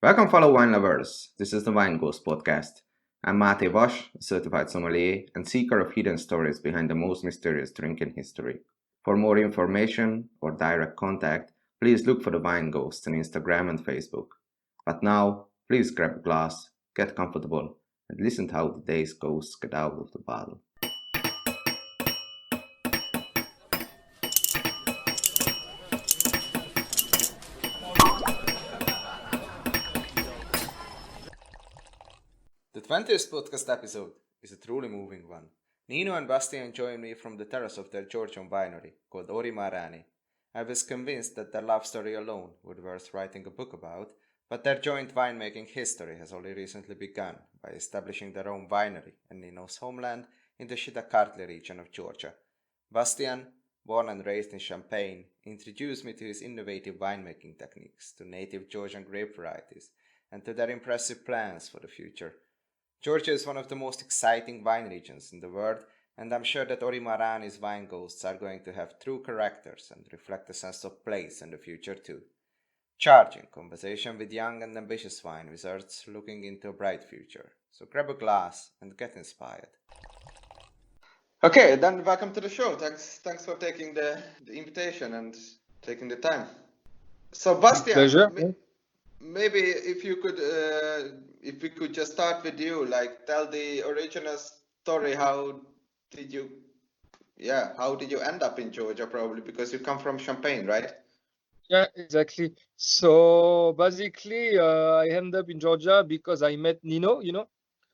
Welcome, fellow wine lovers. This is the Wine Ghost podcast. I'm Mate Bosch, a certified sommelier and seeker of hidden stories behind the most mysterious drink in history. For more information or direct contact, please look for the Wine Ghost on Instagram and Facebook. But now, please grab a glass, get comfortable, and listen to how the day's ghosts get out of the bottle. The 20th podcast episode is a truly moving one. Nino and Bastian join me from the terrace of their Georgian winery called Ori Marani. I was convinced that their love story alone would be worth writing a book about, but their joint winemaking history has only recently begun by establishing their own winery in Nino's homeland in the Shida Kartli region of Georgia. Bastian, born and raised in Champagne, introduced me to his innovative winemaking techniques, to native Georgian grape varieties, and to their impressive plans for the future. Georgia is one of the most exciting wine regions in the world, and I'm sure that Ori Marani's wine ghosts are going to have true characters and reflect a sense of place in the future too. Charging conversation with young and ambitious wine wizards looking into a bright future. So grab a glass and get inspired. Okay, then welcome to the show. Thanks for taking the invitation and taking the time. So Bastian, Pleasure. maybe if we could just start with you, like tell the original story. How did you end up in Georgia? Probably because you come from Champagne, right? Yeah, exactly. So basically, I ended up in Georgia because I met Nino,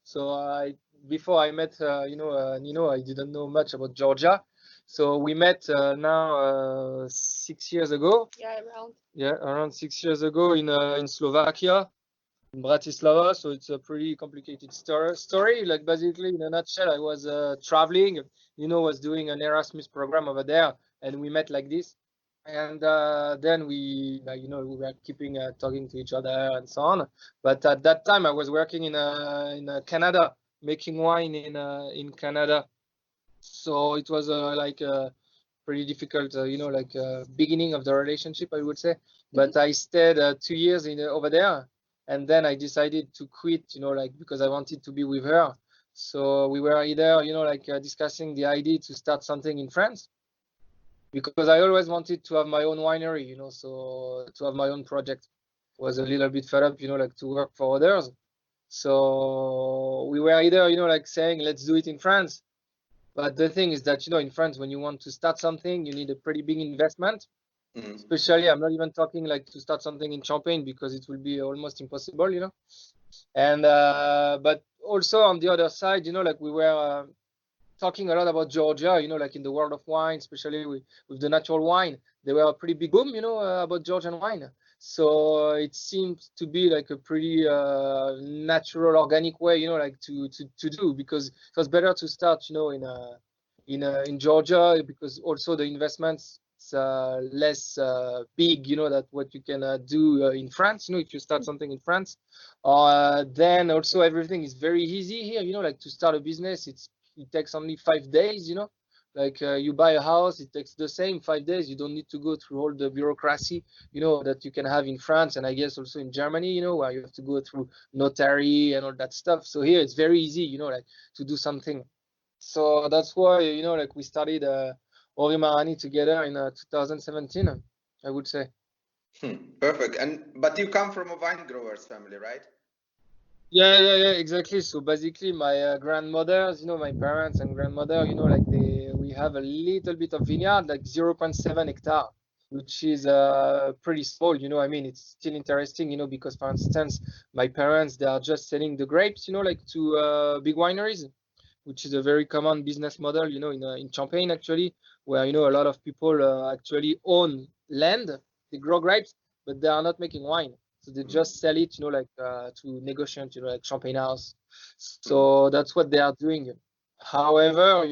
So before I met, Nino, I didn't know much about Georgia. So we met now 6 years ago. Around 6 years ago in Slovakia, in Bratislava. So it's a pretty complicated story. Like basically, in a nutshell, I was traveling. Was doing an Erasmus program over there, and we met like this. And then we were keeping talking to each other and so on. But at that time, I was working in Canada, making wine in Canada. So it was like pretty difficult, beginning of the relationship, I would say. But I stayed 2 years over there, and then I decided to quit, because I wanted to be with her. So we were either, discussing the idea to start something in France, because I always wanted to have my own winery, so to have my own project. Was a little bit fed up, to work for others. So we were either, saying, let's do it in France. But the thing is that, in France, when you want to start something, you need a pretty big investment. Mm-hmm. Especially, I'm not even talking like to start something in Champagne, because it will be almost impossible, And, but also on the other side, we were talking a lot about Georgia, like in the world of wine, especially with the natural wine. There were a pretty big boom, about Georgian wine. So it seems to be like a pretty natural, organic way, like to do, because it was better to start, in Georgia, because also the investments less big, that what you can do in France, if you start something in France. Then also everything is very easy here, like to start a business, it takes only 5 days, like you buy a house, it takes the same 5 days. You don't need to go through all the bureaucracy, that you can have in France, and I guess also in Germany, where you have to go through notary and all that stuff. So here it's very easy, like to do something. So that's why, like we started Ori Marani together in 2017, I would say. Perfect. But you come from a wine growers family, right? Yeah, exactly. So basically, my grandmothers, my parents and grandmother, like we have a little bit of vineyard, like 0.7 hectare, which is pretty small. I mean, it's still interesting, because for instance, my parents, they are just selling the grapes, like to big wineries, which is a very common business model, in Champagne actually, where a lot of people actually own land, they grow grapes, but they are not making wine. So they just sell it, to negotiate, like Champagne house. So that's what they are doing. However,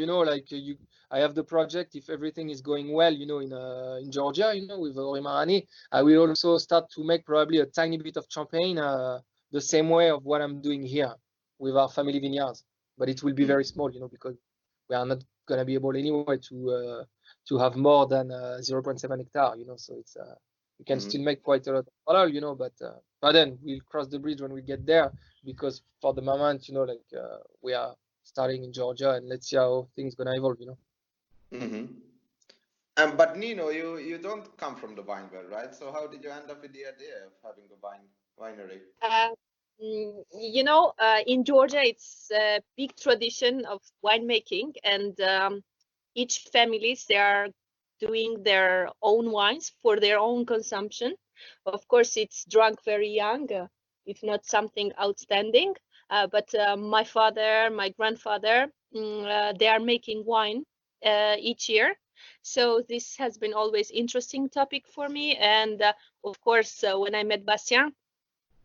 I have the project. If everything is going well, in Georgia, with Ori Marani, I will also start to make probably a tiny bit of Champagne, the same way of what I'm doing here with our family vineyards. But it will be very small, because we are not gonna be able anyway to have more than 0.7 hectare, so we can still make quite a lot of halal, you know, but then we'll cross the bridge when we get there, because for the moment, you know, like we are starting in Georgia, and let's see how things gonna evolve, you know. But Nino, you don't come from the wine world, right? So how did you end up with the idea of having a winery? You know, in Georgia, it's a big tradition of winemaking, and each families, they are doing their own wines for their own consumption. Of course, it's drunk very young, if not something outstanding. But my father, my grandfather, they are making wine each year. So this has been always interesting topic for me. And of course, when I met Bastian,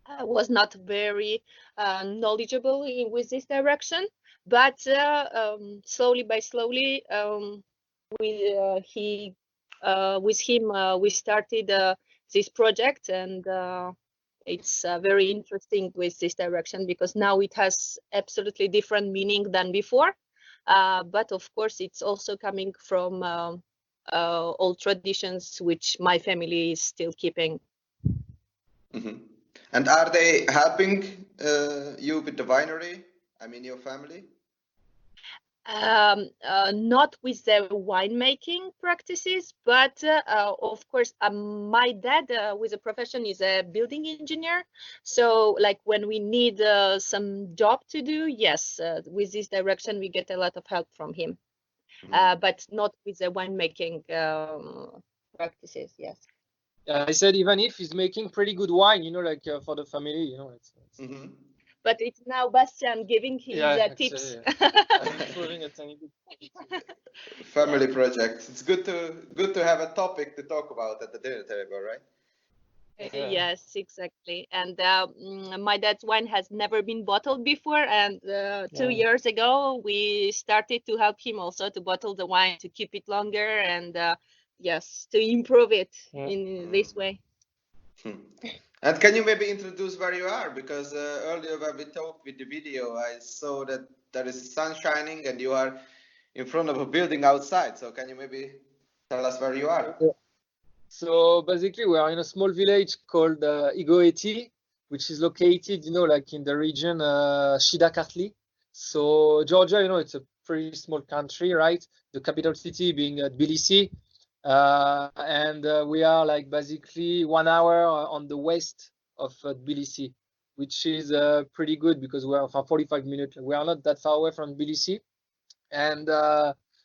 I was not very knowledgeable with this direction, but slowly by slowly, with him, we started this project, and it's very interesting with this direction, because now it has absolutely different meaning than before. But of course, it's also coming from old traditions, which my family is still keeping. And are they helping you with the winery? I mean, your family? Not with the winemaking practices, but of course, my dad, with a profession, is a building engineer. So, like when we need some job to do, yes, with this direction, we get a lot of help from him, but not with the winemaking practices. Yes. I said even if he's making pretty good wine, you know, like for the family, you know, it's But it's now Bastian giving his tips. Improving a tiny bit. Family project. It's good to have a topic to talk about at the dinner table, right? Yes, exactly. And my dad's wine has never been bottled before, and 2 years ago we started to help him also to bottle the wine, to keep it longer, and yes, to improve it in this way. And can you maybe introduce where you are? Because earlier when we talked with the video, I saw that there is sun shining and you are in front of a building outside. So can you maybe tell us where you are? So basically, we are in a small village called Igoeti, which is located, you know, like in the region Shida Kartli. So Georgia, you know, it's a pretty small country, right? The capital city being Tbilisi. And we are like basically 1 hour on the west of Tbilisi, which is pretty good because we are for 45 minutes. We are not that far away from Tbilisi. And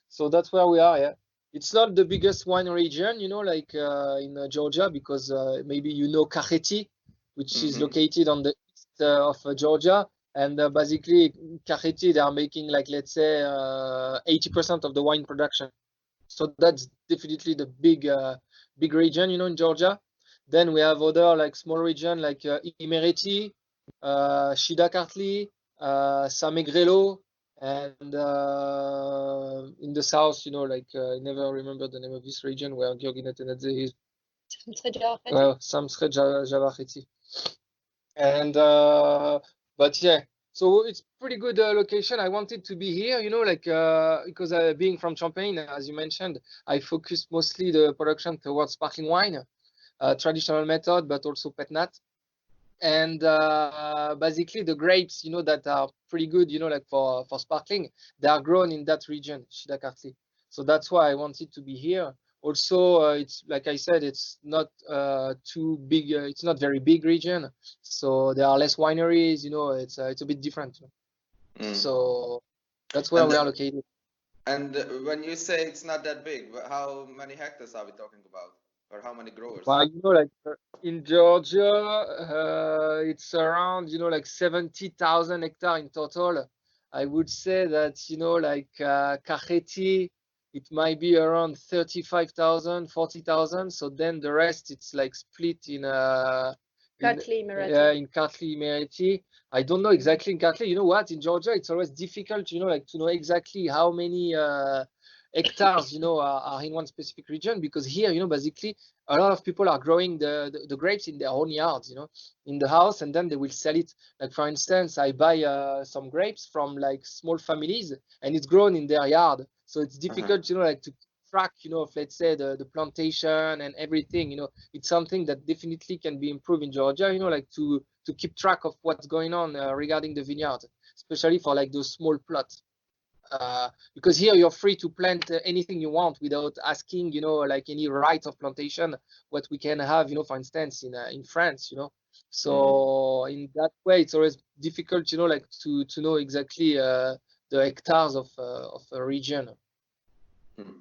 so that's where we are, yeah. It's not the biggest wine region, you know, like in Georgia, because maybe you know Kakheti, which is located on the east of Georgia. And basically, Kakheti, they are making, like, let's say, 80% of the wine production. So that's definitely the big region, you know, in Georgia. Then we have other, like, small region, like Imereti, Shida Kartli, Samegrelo, and in the south, you know, like I never remember the name of this region where Georgian is. Samsre Javacheti. And but yeah, so it's pretty good location. I wanted to be here, you know, like because being from Champagne, as you mentioned, I focus mostly the production towards sparkling wine, traditional method, but also pet nat. And basically the grapes, you know, that are pretty good, you know, like for sparkling, they are grown in that region, Shida Kartli. So that's why I wanted to be here. Also, it's like I said, it's not too big. It's not very big region, so there are less wineries. You know, it's a bit different. So that's where we are located. And when you say it's not that big, how many hectares are we talking about, or how many growers? Well, you know, like in Georgia, it's around, you know, like 70,000 hectares in total. I would say that, you know, like Kakheti, it might be around 35,000, 40,000. So then the rest, it's like split in Kartli, Mereti. in Kartli, Mereti. I don't know exactly in Kartli. You know what? In Georgia, it's always difficult, you know, like to know exactly how many hectares, you know, are in one specific region, because here, you know, basically a lot of people are growing the grapes in their own yards, you know, in the house, and then they will sell it. Like, for instance, I buy some grapes from like small families, and it's grown in their yard. So it's difficult, you know, like to track, you know, of, let's say, the plantation and everything, you know, it's something that definitely can be improved in Georgia, you know, like to keep track of what's going on regarding the vineyard, especially for like those small plots. Because here you're free to plant anything you want without asking, you know, like any right of plantation, what we can have, you know, for instance, in France, you know. So in that way, it's always difficult, you know, like to know exactly the hectares of a region.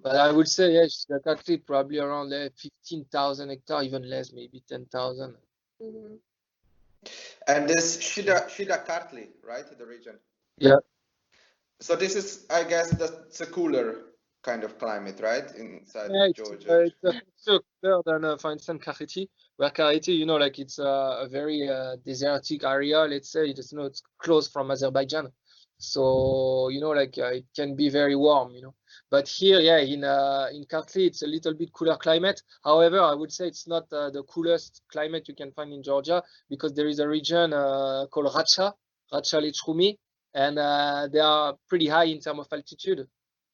But I would say, yes, Shida Kartli probably around 15,000 hectares, even less, maybe 10,000. And this Shida Kartli, right, the region. Yeah. So this is, I guess, that's a cooler kind of climate, right, inside Georgia. It's cooler than, for instance, Kakheti, where Kakheti, you know, like it's a very desertic area. Let's say it's, you know, it's close from Azerbaijan, so you know, like it can be very warm, you know. But here, yeah, in Kartli, it's a little bit cooler climate. However, I would say it's not the coolest climate you can find in Georgia, because there is a region called Racha Lechrumi, and they are pretty high in terms of altitude.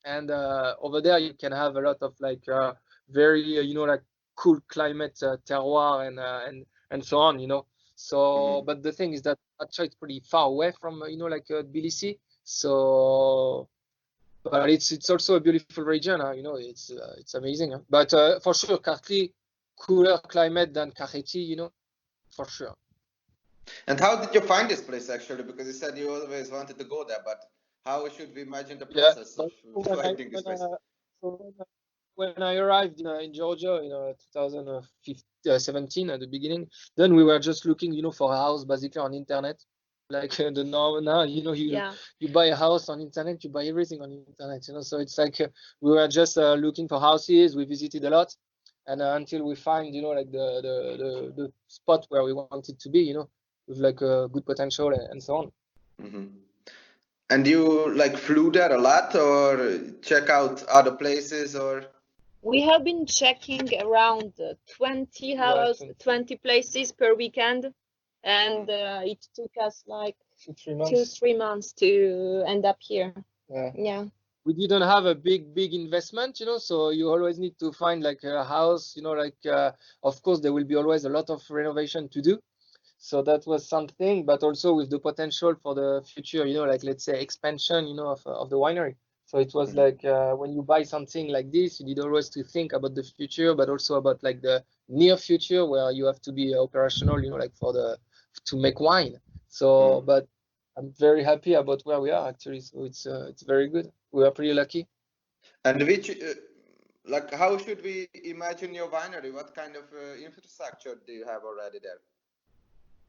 And over there, you can have a lot of like very, you know, like cool climate, terroir, and so on, you know. So, but the thing is that Racha is pretty far away from, you know, like Tbilisi. So, but it's also a beautiful region, you know. It's amazing. Huh? But for sure, Kartli, cooler climate than Kakheti, you know, for sure. And how did you find this place actually? Because you said you always wanted to go there, but how should we imagine the process of finding this place? When I arrived in Georgia in 2017 at the beginning, then we were just looking, you know, for a house basically on internet, like the normal now, you know, you buy a house on internet, you buy everything on internet, you know. So it's like we were just looking for houses. We visited a lot, and until we find, you know, like the spot where we wanted to be, you know, with like a good potential and so on. And you like flew there a lot, or check out other places, or? We have been checking around 20 house, 20 places per weekend, and it took us like 2-3 months to end up here. Yeah. We didn't have a big investment, you know, so you always need to find like a house, you know, like of course there will be always a lot of renovation to do. So that was something, but also with the potential for the future, you know, like let's say expansion, you know, of the winery. So it was like when you buy something like this, you need always to think about the future, but also about like the near future where you have to be operational, you know, like to make wine. So, but I'm very happy about where we are actually. So it's very good. We are pretty lucky. And which, like, how should we imagine your winery? What kind of infrastructure do you have already there?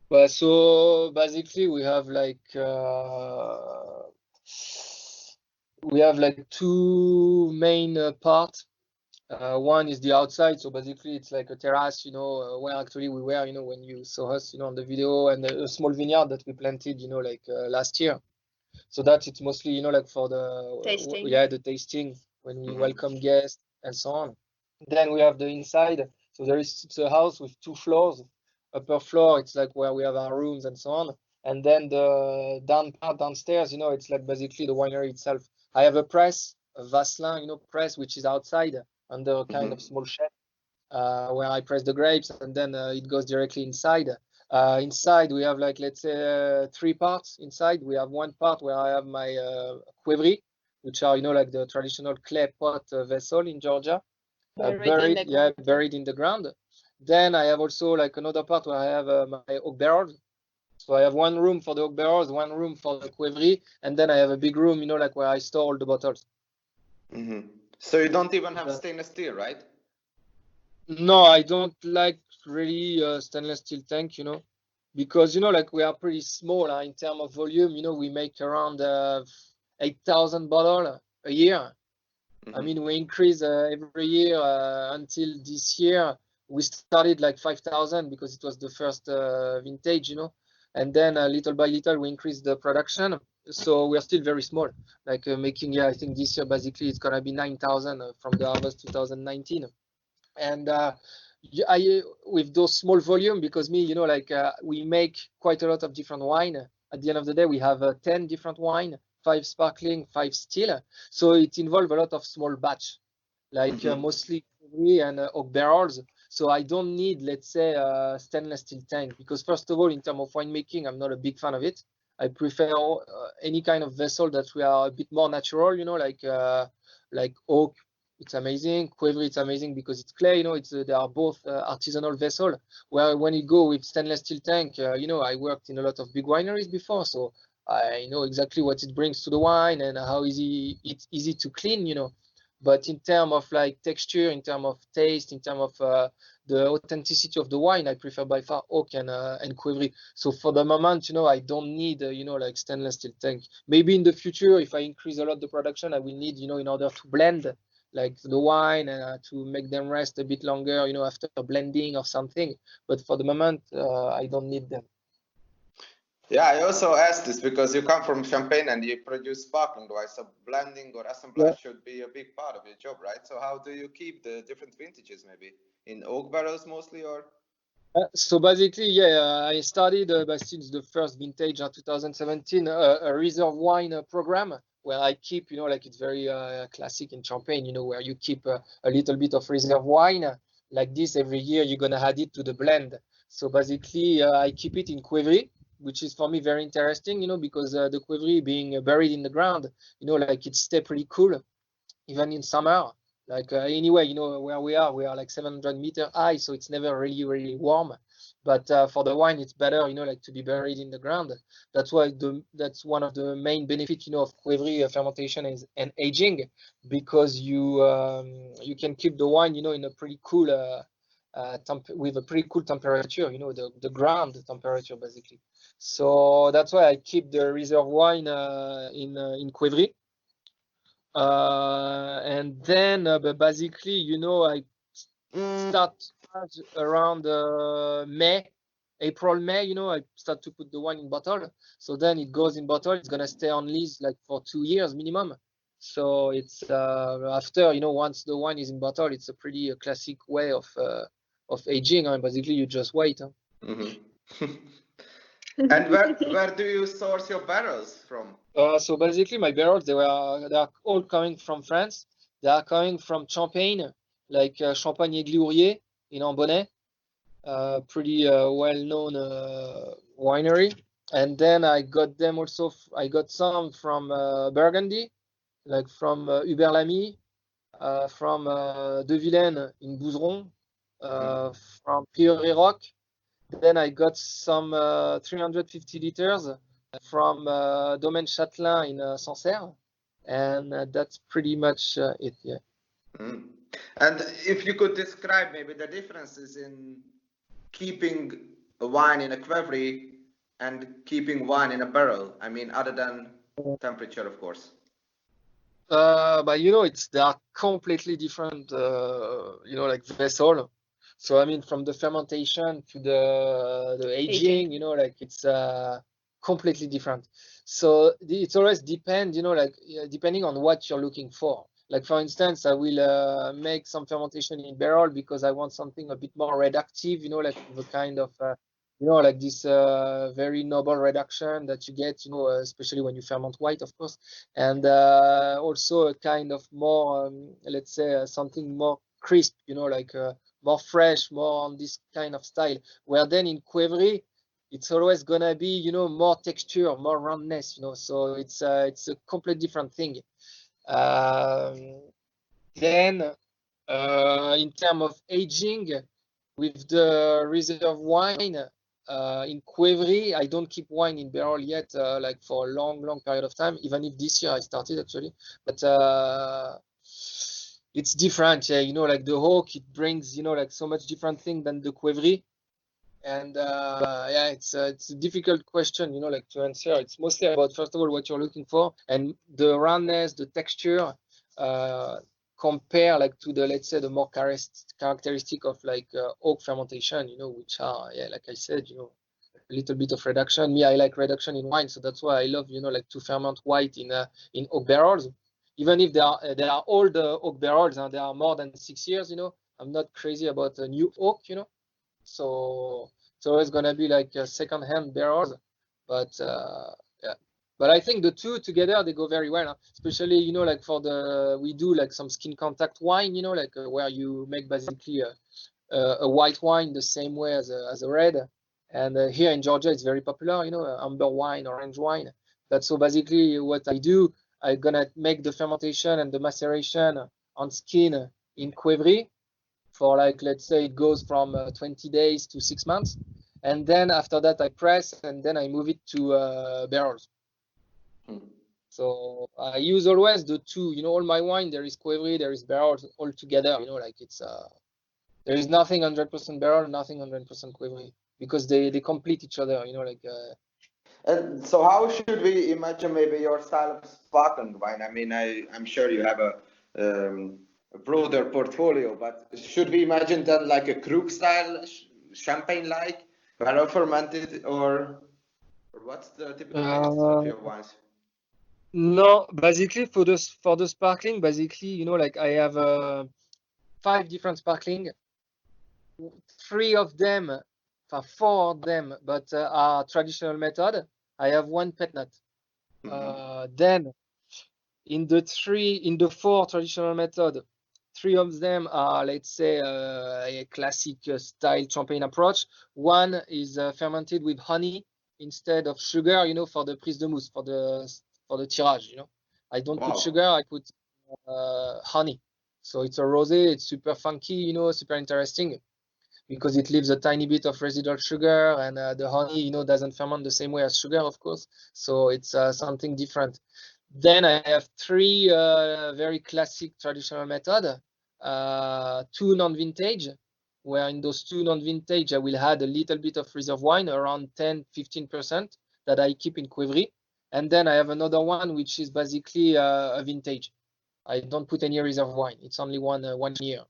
Well, so basically we have like two main parts. One is the outside, so basically it's like a terrace, you know, where actually we were, you know, when you saw us, you know, on the video, and a small vineyard that we planted, you know, like last year. So that it's mostly, you know, like for the tasting. the tasting when we welcome guests and so on. Then we have the inside. So it's a house with 2 floors. Upper floor, it's like where we have our rooms and so on. And then the downstairs, you know, it's like basically the winery itself. I have a press, a Vasselin, you know, press, which is outside under a kind of small shed where I press the grapes, and then it goes directly inside. Inside we have like, let's say 3 parts inside. We have one part where I have my cuivri, which are, you know, like the traditional clay pot vessel in Georgia, buried in the ground. Then I have also like another part where I have my oak barrels. So I have one room for the oak barrels, one room for the cuivri, and then I have a big room, you know, like where I store all the bottles. So you don't even have stainless steel, right? No, I don't like really stainless steel tank, you know, because, you know, like we are pretty small in terms of volume. You know, we make around 8,000 bottles a year. I mean, we increase every year until this year. We started like 5,000 because it was the first vintage, you know, and then little by little we increased the production. So we're still very small, like making, I think this year basically it's gonna be 9,000 from the harvest 2019. And with those small volume, because me, you know, like we make quite a lot of different wine. At the end of the day, we have 10 different wine, 5 sparkling, 5 still. So it involves a lot of small batch. like mostly and oak barrels. So I don't need, let's say, a stainless steel tank because first of all, in terms of winemaking, I'm not a big fan of it. I prefer any kind of vessel that we are a bit more natural, like oak. It's amazing. Qvevri, it's amazing because it's clay. It's they are both artisanal vessel. Where when you go with stainless steel tank, I worked in a lot of big wineries before, so I know exactly what it brings to the wine and how it's easy to clean. But in terms of like texture, in terms of taste, in terms of the authenticity of the wine, I prefer by far oak and Qvevri. So for the moment, I don't need like stainless steel tank. Maybe in the future, if I increase a lot the production, I will need in order to blend like the wine and to make them rest a bit longer, after blending or something. But for the moment, I don't need them. Yeah, I also asked this because you come from Champagne and you produce sparkling wine, so blending or assemblage should be a big part of your job, right? So how do you keep the different vintages, maybe in oak barrels mostly, or? So basically, yeah, I started since the first vintage in 2017 a reserve wine program where I keep, like it's very classic in Champagne, where you keep a little bit of reserve wine like this every year. You're gonna add it to the blend. So basically, I keep it in Qvevri, which is for me very interesting, because the Qvevri being buried in the ground, like it stay pretty cool even in summer. Like anyway, where we are like 700-meter high, so it's never really, really warm. But for the wine, it's better, like to be buried in the ground. That's why that's one of the main benefits, of Qvevri fermentation and aging, because you can keep the wine, in a pretty cool with a pretty cool temperature, the ground temperature basically. So that's why I keep the reserve wine in Qvevri. And then but basically, I start around May, April, May, I start to put the wine in bottle. So then it goes in bottle. It's gonna stay on lease like for 2 years minimum. So it's after, once the wine is in bottle, it's a pretty classic way of aging. And basically, you just wait. And where do you source your barrels from? So basically, my barrels they are all coming from France. They are coming from Champagne, like Champagne-Aiguille-Ourier in Ambonnay, pretty well-known winery. And then I got them also. I got some from Burgundy, like from Hubert-Lamy, from De Vilaine in Bouzeron, from Prieuré-Roch. Then I got some 350 liters from Domaine Châtelain in Sancerre, and that's pretty much it. Yeah. And if you could describe maybe the differences in keeping a wine in a Qvevri and keeping wine in a barrel. I mean, other than temperature, of course. But they are completely different. Like vessel. So I mean, from the fermentation to the aging, like it's completely different. So it's always depend, depending on what you're looking for. Like for instance, I will make some fermentation in barrel because I want something a bit more reductive, like the kind of like this very noble reduction that you get, especially when you ferment white, of course, and also a kind of more, let's say, something more crisp, like more fresh, more on this kind of style. Where then in Qvevri, it's always gonna be, more texture, more roundness, so it's a completely different thing. Then in terms of aging, with the reserve wine in Qvevri, I don't keep wine in barrel yet, like for a long period of time. Even if this year I started actually, but it's different. Yeah, like the oak, it brings like so much different thing than the Qvevri. And yeah, it's a difficult question, like to answer. It's mostly about first of all what you're looking for and the roundness, the texture. Compare like to the, let's say, the more characteristic of like oak fermentation, which are, yeah, like I said, a little bit of reduction. Me, I like reduction in wine, so that's why I love, like to ferment white in oak barrels, even if they are old oak barrels and they are more than 6 years. I'm not crazy about a new oak, so it's always gonna be like second-hand barrels, but yeah. But I think the two together, they go very well, especially, you know, like we do like some skin contact wine, you know, like where you make basically a white wine the same way as a red. And here in Georgia, it's very popular, you know, amber wine, orange wine. That's so basically what I do. I'm gonna make the fermentation and the maceration on skin in Cuevry for like, let's say it goes from 20 days to 6 months. And then after that, I press and then I move it to barrels. So I use always the two, you know, all my wine, there is Cuevry, there is barrels all together, you know, like it's, there is nothing 100% barrel, nothing 100% Cuevry because they complete each other, you know, like. And so how should we imagine maybe your style of sparkling wine? I mean, I'm sure you have a broader portfolio, but should we imagine that like a Krug style, champagne-like, barrel fermented, or what's the typical taste of your wines? No, basically for the sparkling, basically, you know, like I have 5 different sparkling, 3 of them, 4 of them, but are traditional method. I have 1 pet nut. Then in the 4 traditional method, 3 of them are, let's say, a classic style champagne approach. 1 is fermented with honey instead of sugar, you know, for the prise de mousse, for the tirage, you know. I don't put sugar, I put honey. So it's a rosé, it's super funky, you know, super interesting because it leaves a tiny bit of residual sugar and the honey, you know, doesn't ferment the same way as sugar, of course. So it's something different. Then I have 3 very classic traditional method, 2 non-vintage, where in those 2 non-vintage, I will add a little bit of reserve wine, around 10-15% that I keep in Cuevry. And then I have another one, which is basically a vintage. I don't put any reserve wine. It's only one year.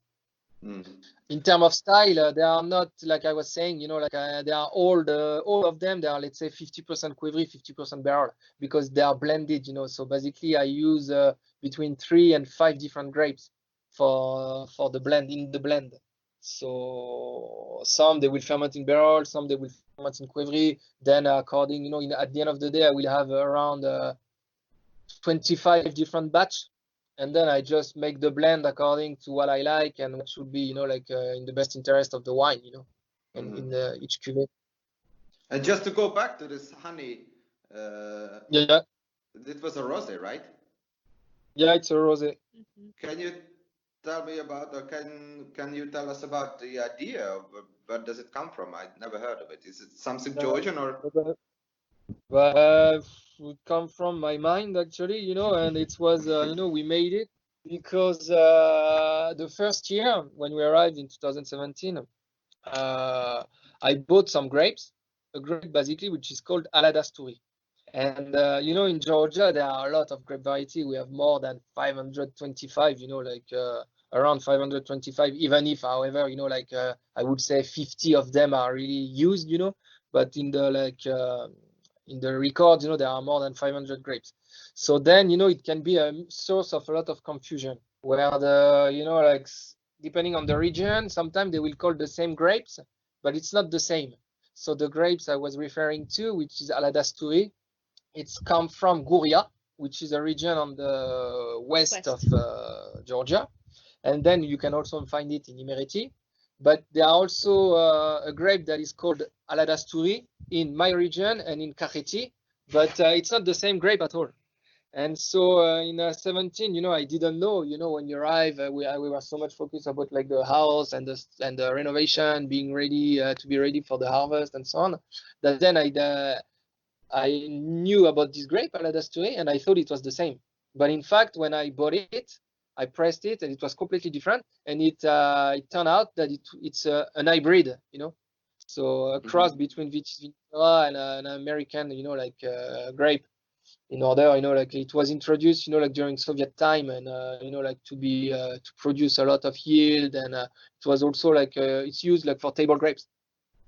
In terms of style, they are not, like I was saying, you know, like they are all of them, they are, let's say, 50% Cuevry, 50% barrel, because they are blended, you know. So basically I use between 3 and 5 different grapes for the blend, in the blend. So some they will ferment in barrel, some they will ferment in Cuevry. Then according, you know, at the end of the day, I will have around 25 different batch, and then I just make the blend according to what I like and what should be, you know, like in the best interest of the wine, you know, and in each cuvée. And just to go back to this honey, Yeah, it was a rosé, right? yeah, it's a rosé. Can you tell me about, or can you tell us about the idea of where does it come from? I never heard of it. Is it something Georgian or? It come from my mind actually, you know, and it was, you know, we made it because the first year when we arrived in 2017, I bought some grapes, a grape basically which is called Aladasturi. And you know, in Georgia there are a lot of grape variety. We have more than 525, you know, like around 525, even if, however, you know, like I would say 50 of them are really used, you know, but in the in the records, you know, there are more than 500 grapes. So then, you know, it can be a source of a lot of confusion where you know, like depending on the region, sometimes they will call the same grapes, but it's not the same. So the grapes I was referring to, which is Aladasturi, it's come from Guria, which is a region on the west of Georgia. And then you can also find it in Imereti. But there are also a grape that is called Aladasturi in my region and in Kakheti, but it's not the same grape at all. And so in 17, you know, I didn't know, you know, when you arrive, we were so much focused about like the house and the renovation, being ready to be ready for the harvest and so on, that then I knew about this grape, Aladasturi, and I thought it was the same. But in fact, when I bought it, I pressed it, and it was completely different. And it turned out that it's an hybrid, you know, so a cross between Vitis vinifera and an American, you know, like grape. In order, you know, like it was introduced, you know, like during Soviet time, and you know, like to produce a lot of yield, and it was also like it's used like for table grapes.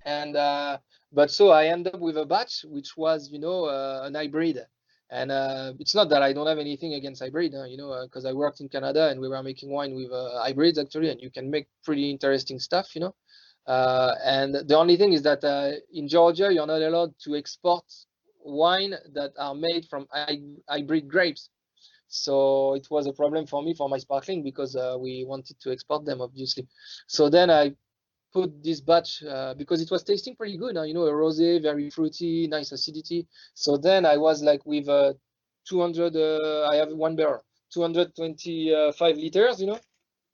And but so I ended up with a batch which was, you know, an hybrid. And it's not that I don't have anything against hybrid, you know, because I worked in Canada and we were making wine with hybrids actually, and you can make pretty interesting stuff, you know. And the only thing is that in Georgia you're not allowed to export wine that are made from hybrid grapes. So it was a problem for me for my sparkling because we wanted to export them, obviously. So then I put this batch because it was tasting pretty good. A rosé, very fruity, nice acidity. So then I was like with 200. I have one barrel, 225 liters.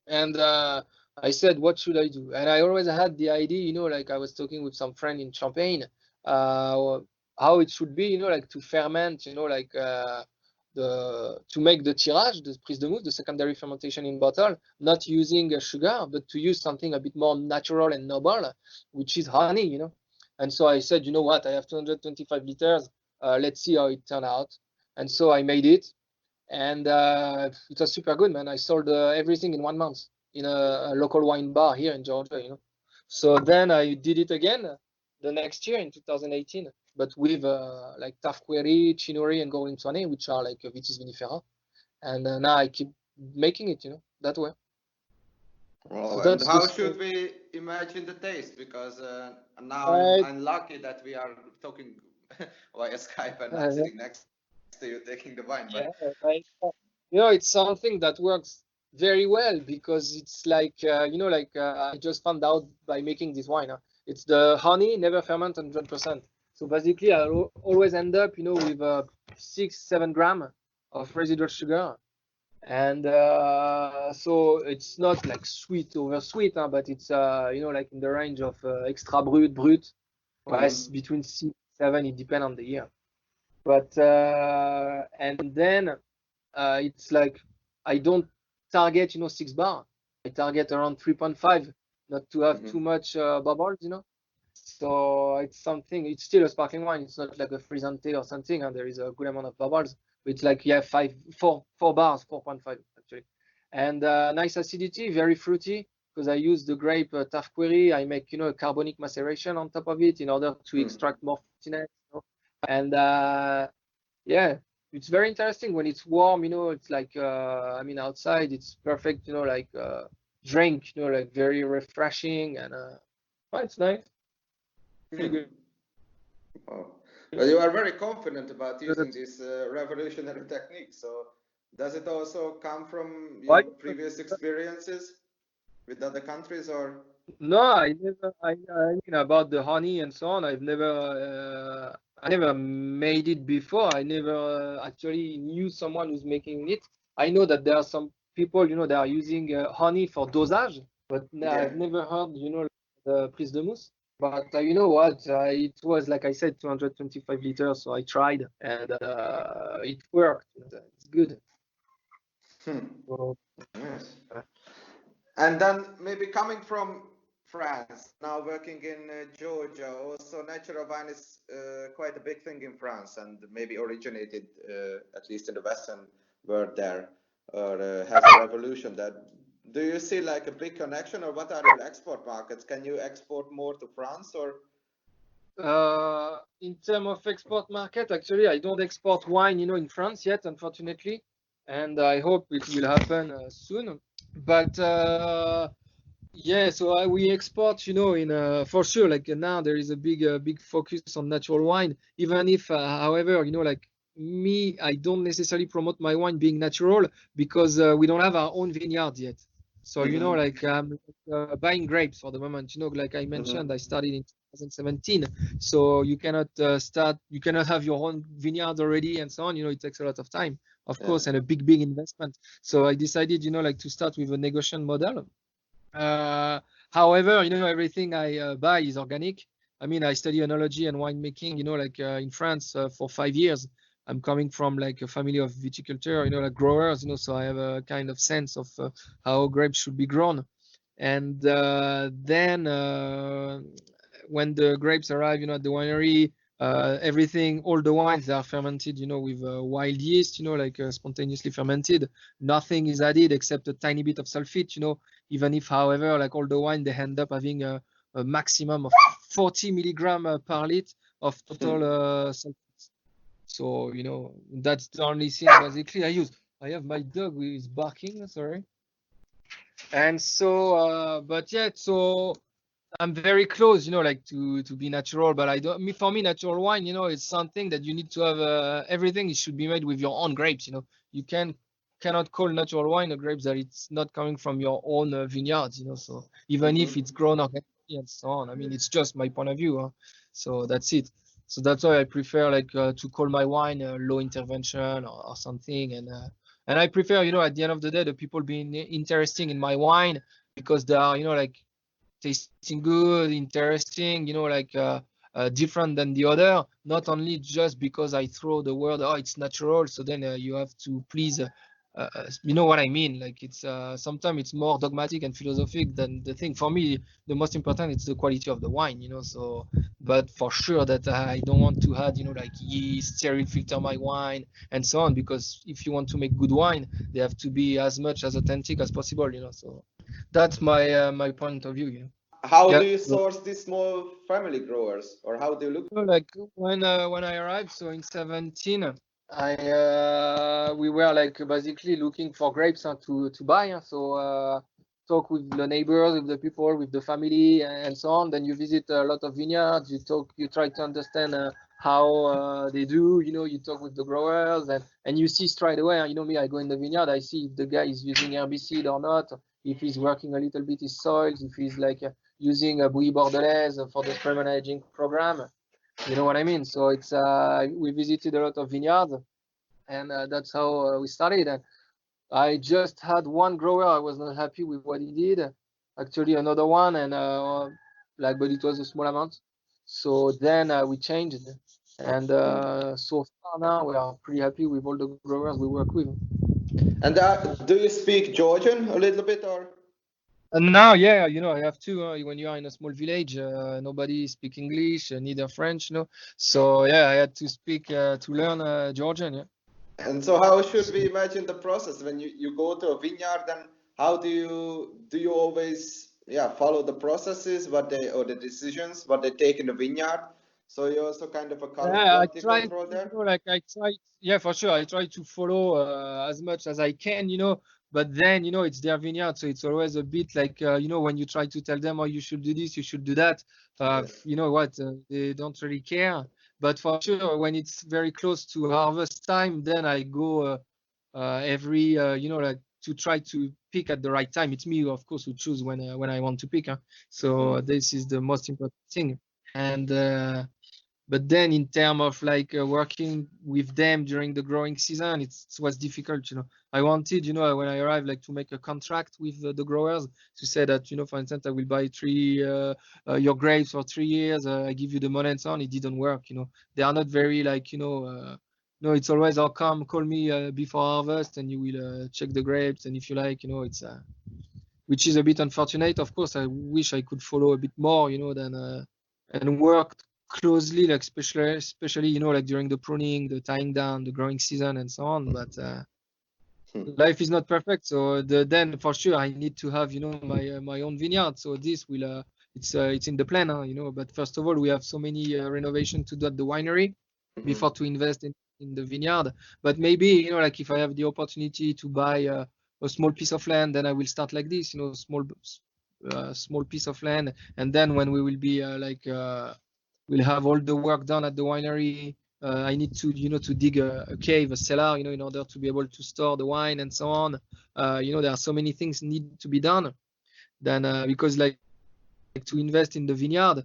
And I said, what should I do? And I always had the idea, like I was talking with some friend in Champagne, how it should be, like to ferment, like to make the tirage, the prise de mousse, the secondary fermentation in bottle, not using sugar, but to use something a bit more natural and noble, which is honey. And so I said, you know what, I have 225 liters. Let's see how it turned out. And so I made it. And it was super good, man. I sold everything in 1 month in a local wine bar here in Georgia. So then I did it again the next year in 2018, but with like Tafqueri, Chinori, and Gorinzone, which are like Vitis vinifera. And now I keep making it, that way. Oh, So and how should we imagine the taste? Because now I'm lucky that we are talking via Skype and not sitting next to you taking the wine. But it's something that works very well because it's like I just found out by making this wine. It's the honey never ferment 100%. So basically, I always end up, with 6-7 grams of residual sugar, and so it's not like sweet over sweet, but it's like in the range of extra brut, between 6-7. It depends on the year. But and then it's like I don't target 6 bar. I target around 3.5, not to have too much bubbles. So it's something. It's still a sparkling wine. It's not like a frizzante or something, and there is a good amount of bubbles. But it's like 4 bars, 4.5 actually, and nice acidity, very fruity. Because I use the grape Tafqueri, I make a carbonic maceration on top of it in order to extract more fruitiness. And yeah, it's very interesting when it's warm. It's like outside it's perfect. Like drink. Like very refreshing and it's nice. Really good. Oh. Well, you are very confident about using this revolutionary technique. So does it also come from your previous experiences with other countries, or? No, I never. I mean about the honey and so on. I never made it before. I never actually knew someone who's making it. I know that there are some people, that are using honey for dosage, but I've never heard, the prise de mousse. But you know what? It was like I said, 225 liters. So I tried, and it worked. It's good. So, yes. And then maybe coming from France, now working in Georgia, also natural wine is quite a big thing in France, and maybe originated at least in the Western world there, or has a revolution there. Do you see like a big connection, or what are your export markets? Can you export more to France, or? In terms of export market, actually, I don't export wine, in France yet, unfortunately, and I hope it will happen soon. But yeah, so we export, in for sure. Like now, there is a big focus on natural wine. Even if, however, like me, I don't necessarily promote my wine being natural because we don't have our own vineyard yet. So like I'm buying grapes for the moment. Like I mentioned, I started in 2017. So you cannot you cannot have your own vineyard already and so on. It takes a lot of time, of course, and a big investment. So I decided, like to start with a negotiation model. However, everything I buy is organic. I mean, I study enology and winemaking, like in France for 5 years. I'm coming from like a family of viticulture, like growers, so I have a kind of sense of how grapes should be grown. And then when the grapes arrive, at the winery, all the wines are fermented, with wild yeast, like spontaneously fermented. Nothing is added except a tiny bit of sulfite, even if, however, like all the wine, they end up having a maximum of 40 milligram per liter of total sulfite. So, that's the only thing basically I use. I have my dog who is barking, sorry. And so, but yeah, so I'm very close, like to be natural, but I don't. For me, natural wine, it's something that you need to have. Everything it should be made with your own grapes. You cannot call natural wine a grapes that it's not coming from your own vineyards. So even if it's grown organically and so on, I mean, it's just my point of view. Huh? So that's it. So that's why I prefer like to call my wine low intervention or something, and I prefer, at the end of the day, the people being interesting in my wine because they are, like tasting good, interesting, like different than the other. Not only just because I throw the word, oh, it's natural, so then you have to please. You know what I mean? Like it's sometimes it's more dogmatic and philosophic than the thing. For me, the most important is the quality of the wine, So, but for sure that I don't want to add, like yeast, sterile filter my wine, and so on. Because if you want to make good wine, they have to be as much as authentic as possible, So that's my point of view. How Yeah. do you source these small family growers, or how do you look? Like when I arrived, so in 17, we were like basically looking for grapes to buy. So talk with the neighbors, with the people, with the family, and so on. Then you visit a lot of vineyards. You try to understand how they do. You talk with the growers, and you see straight away. Me, I go in the vineyard, I see if the guy is using herbicide or not, if he's working a little bit his soils, if he's like using a Bouillie Bordelaise for the spray managing program. You know what I mean? So it's we visited a lot of vineyards, and that's how we started. And I just had one grower. I was not happy with what he did. Actually, another one, and but it was a small amount. So then we changed, and so far now we are pretty happy with all the growers we work with. And do you speak Georgian a little bit, or? And now, yeah, I have to. When you are in a small village, nobody speak English, neither French, So yeah, I had to speak to learn Georgian. Yeah. And so, how should we imagine the process when you go to a vineyard? And how do you always follow the processes or the decisions what they take in the vineyard? So you're also kind of a Yeah, I quality try, control there. yeah, for sure. I try to follow as much as I can, but then, it's their vineyard. So it's always a bit like, when you try to tell them, oh, you should do this, you should do that. You know what? They don't really care. But for sure, when it's very close to harvest time, then I go every, like to try to pick at the right time. It's me, of course, who choose when I want to pick. Huh? So this is the most important thing. And, but then in terms of like working with them during the growing season, it was difficult. I wanted, when I arrived, like to make a contract with the growers to say that, for instance, I will buy your grapes for 3 years. I give you the money and so on. It didn't work. They are not very like, no, it's always, oh, come call me before harvest and you will check the grapes. And if you like, it's which is a bit unfortunate. Of course, I wish I could follow a bit more, than and work closely, like especially, like during the pruning, the tying down, the growing season, and so on. But life is not perfect, so then for sure I need to have, my own vineyard. So this will it's in the plan, But first of all, we have so many renovation to do at the winery before to invest in the vineyard. But maybe, like if I have the opportunity to buy a small piece of land, then I will start like this, small piece of land, and then when we will be we'll have all the work done at the winery. I need to, to dig a cave, a cellar, in order to be able to store the wine and so on. There are so many things need to be done. Then because like to invest in the vineyard,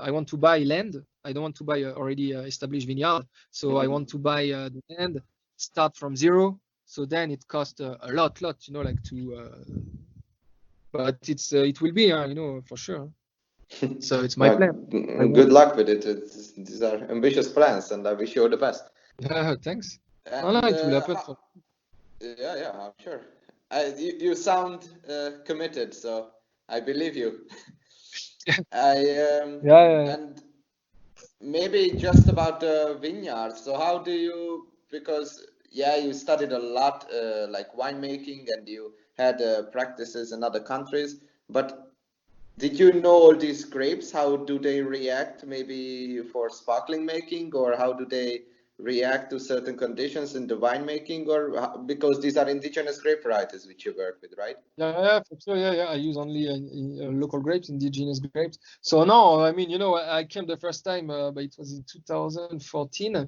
I want to buy land. I don't want to buy already established vineyard. So I want to buy the land, start from zero. So then it costs a lot, like to. But it will be, for sure. So it's my plan. Good luck with it. These are ambitious plans, and I wish you all the best. Thanks. And, no, it will happen. Yeah, I'm sure. You sound committed, so I believe you. Yeah. And maybe just about the vineyard. So how do you? Because you studied a lot, like winemaking, and you had practices in other countries. But did you know all these grapes? How do they react? Maybe for sparkling making, or how do they react to certain conditions in the winemaking, or because these are indigenous grape varieties which you work with, right? Yeah, for sure. Yeah. I use only local grapes, indigenous grapes. So no, I mean, I came the first time, but it was in 2014,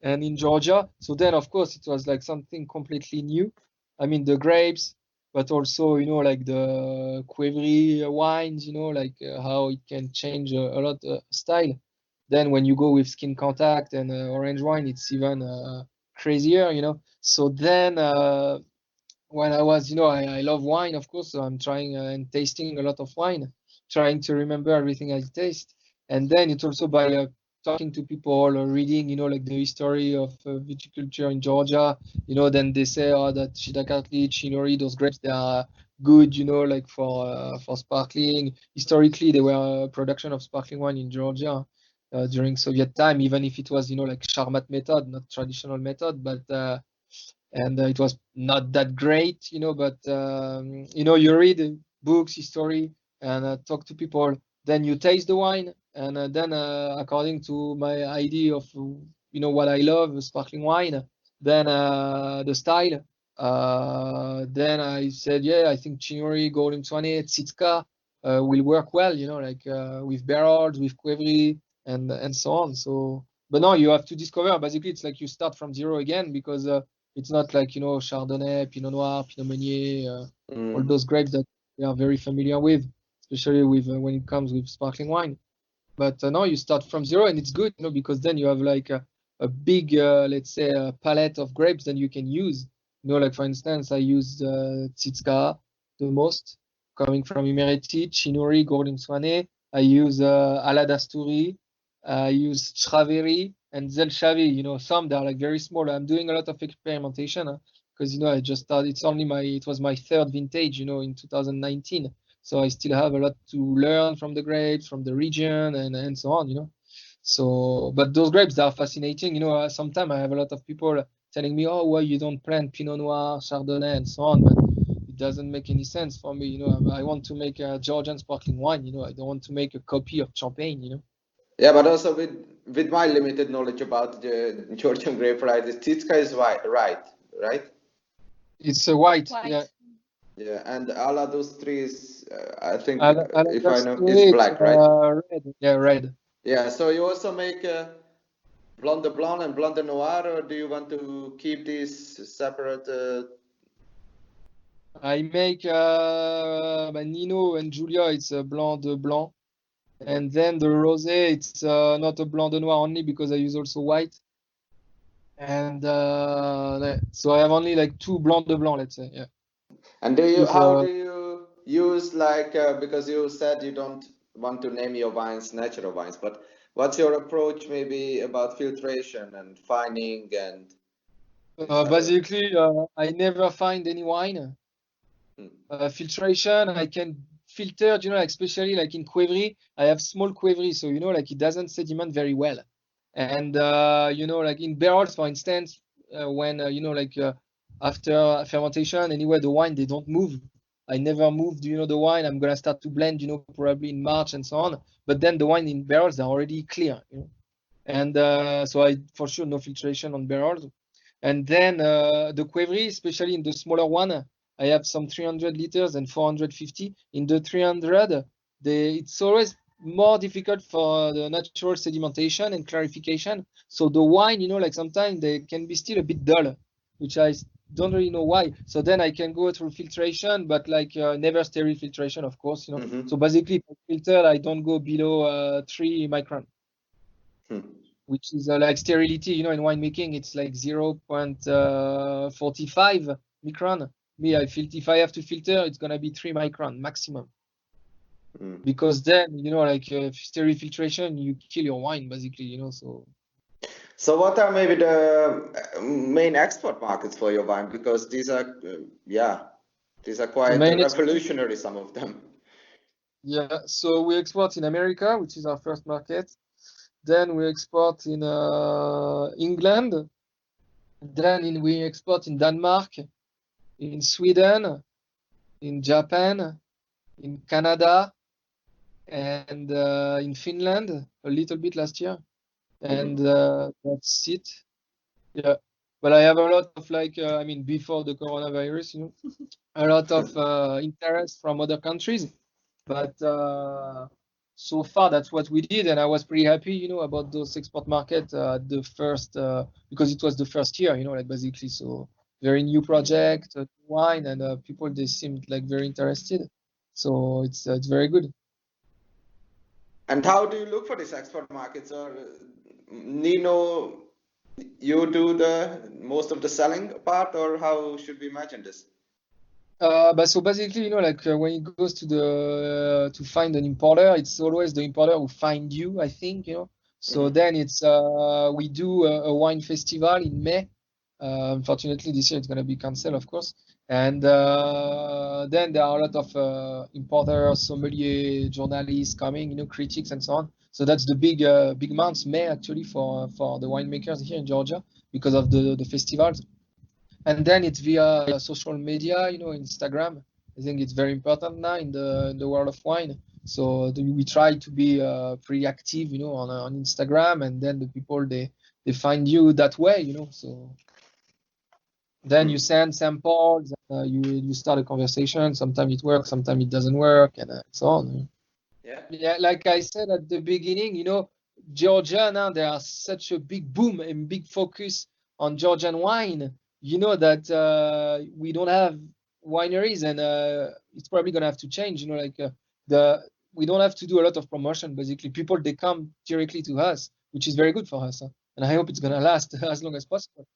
and in Georgia. So then, of course, it was like something completely new. I mean, the grapes, but also, like the Qvevri wines, like how it can change a lot style. Then when you go with skin contact and orange wine, it's even crazier. So then when I was, I love wine, of course, so I'm trying and tasting a lot of wine, trying to remember everything I taste. And then it's also by talking to people or reading, like the history of viticulture in Georgia, then they say, oh, that Shida Kartli, Chinori, those grapes, they are good, like for sparkling. Historically, they were production of sparkling wine in Georgia during Soviet time, even if it was, like Charmat method, not traditional method, but and it was not that great, but you read books, history, and talk to people. Then you taste the wine, and then according to my idea of what I love, sparkling wine, then the style. Then I said, yeah, I think Chinori, Golden Swane, Tsitska will work well, like with barrels, with Qvevri, and so on. So, but no, you have to discover. Basically, it's like you start from zero again because it's not like Chardonnay, Pinot Noir, Pinot Meunier, all those grapes that we are very familiar with, especially with when it comes with sparkling wine. But no, you start from zero, and it's good, because then you have like a big, let's say, palette of grapes that you can use. Like for instance, I use Tsitska the most, coming from Imereti, Chinori, Golden Swane. I use Aladasturi. I use Strawberry and Zelshavi. Some that are like very small. I'm doing a lot of experimentation because I just started. It was my third vintage, in 2019. So I still have a lot to learn from the grapes, from the region, and so on. So, but those grapes are fascinating. Sometimes I have a lot of people telling me, "Oh, why you don't plant Pinot Noir, Chardonnay, and so on?" But it doesn't make any sense for me. I want to make a Georgian sparkling wine. I don't want to make a copy of champagne. Yeah, but also with my limited knowledge about the Georgian grape varieties, Titska is white, right? It's a white. White. Yeah. Yeah, and all those three is, I think, if I know, Aladasturi, is black, right? red. Yeah, red. Yeah, so you also make Blanc de Blanc and Blanc de Noir, or do you want to keep these separate? I make Nino and Julia. It's a Blanc de Blanc. And then the rosé, it's not a blanc de noir only because I use also white. And so I have only like two blanc de blanc, let's say. Yeah. And how do you use because you said you don't want to name your wines natural wines, but what's your approach maybe about filtration and fining and basically, I never find any wine. Filtration, I can filter, like especially like in Qvevri, I have small Qvevri, so like it doesn't sediment very well. And like in barrels, for instance, when after fermentation, anyway, the wine they don't move. I never moved, the wine. I'm gonna start to blend, probably in March and so on. But then the wine in barrels are already clear, And so I for sure no filtration on barrels. And then the Qvevri, especially in the smaller one, I have some 300 liters and 450. In the 300, it's always more difficult for the natural sedimentation and clarification. So the wine, like sometimes they can be still a bit dull, which I don't really know why. So then I can go through filtration, but like never sterile filtration, of course. So basically, for filter, I don't go below 3 micron. Which is like sterility, in winemaking, it's like 0.45 micron. Me, if I have to filter, it's gonna be 3 micron maximum. Because then, like sterile filtration, you kill your wine basically, so. So what are maybe the main export markets for your wine? Because these are quite revolutionary, some of them. Yeah, so we export in America, which is our first market. Then we export in England. Then we export in Denmark, in Sweden, in Japan, in Canada, and in Finland a little bit last year. and that's it. Yeah, but I have a lot of before the coronavirus, a lot of interest from other countries, but so far that's what we did, and I was pretty happy, about those export market the first because it was the first year, like basically, so very new project, wine, and people they seemed like very interested, so it's very good. And how do you look for these export markets? Or Nino, you do the most of the selling part, or how should we imagine this? But so basically, when it goes to find an importer, it's always the importer who find you, I think, So then it's we do a wine festival in May. Unfortunately, this year it's gonna be canceled, of course. And then there are a lot of importers, sommelier, journalists coming, critics and so on. So that's the big months, May actually for the winemakers here in Georgia because of the festivals. And then it's via social media, Instagram. I think it's very important now in the world of wine. So we try to be pretty active, on Instagram, and then the people they find you that way, So then you send samples, you start a conversation. Sometimes it works, sometimes it doesn't work, and so on. Yeah, like I said at the beginning, Georgia now there are such a big boom and big focus on Georgian wine. That we don't have wineries, and it's probably gonna have to change. We don't have to do a lot of promotion. Basically, people they come directly to us, which is very good for us, and I hope it's gonna last as long as possible.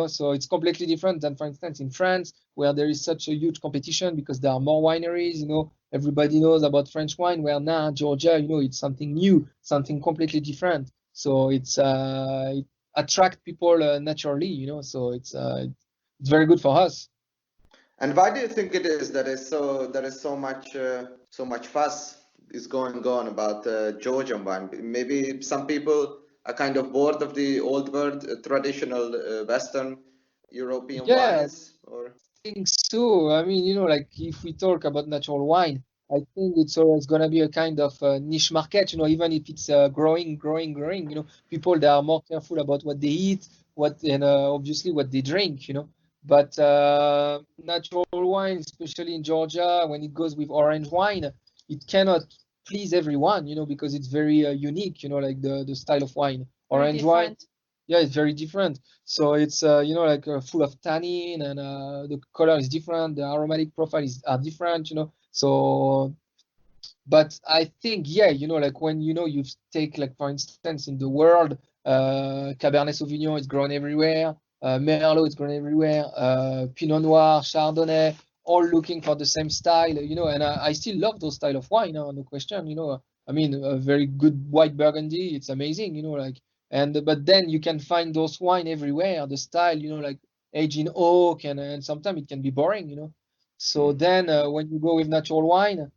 So it's completely different than, for instance, in France, where there is such a huge competition because there are more wineries. Everybody knows about French wine. Where now Georgia, it's something new, something completely different. So it attract people naturally, So it's very good for us. And why do you think it is that there is so much fuss is going on about Georgian wine? Maybe some people are kind of bored of the old world, traditional Western European wines, or I think so. I mean, if we talk about natural wine, I think it's always gonna be a kind of niche market, even if it's growing. People they are more careful about what they eat, and obviously what they drink, But natural wine, especially in Georgia, when it goes with orange wine, it cannot please everyone, because it's very unique, like the style of wine. Orange wine, yeah, it's very different. So it's full of tannin, and the color is different. The aromatic profile are different. So, but I think when you take for instance in the world, Cabernet Sauvignon is grown everywhere. Merlot is grown everywhere. Pinot Noir, Chardonnay, all looking for the same style. And I still love those style of wine. No question. I mean, a very good white Burgundy. It's amazing. But then you can find those wine everywhere. The style, aged in oak, and sometimes it can be boring. So then when you go with natural wine,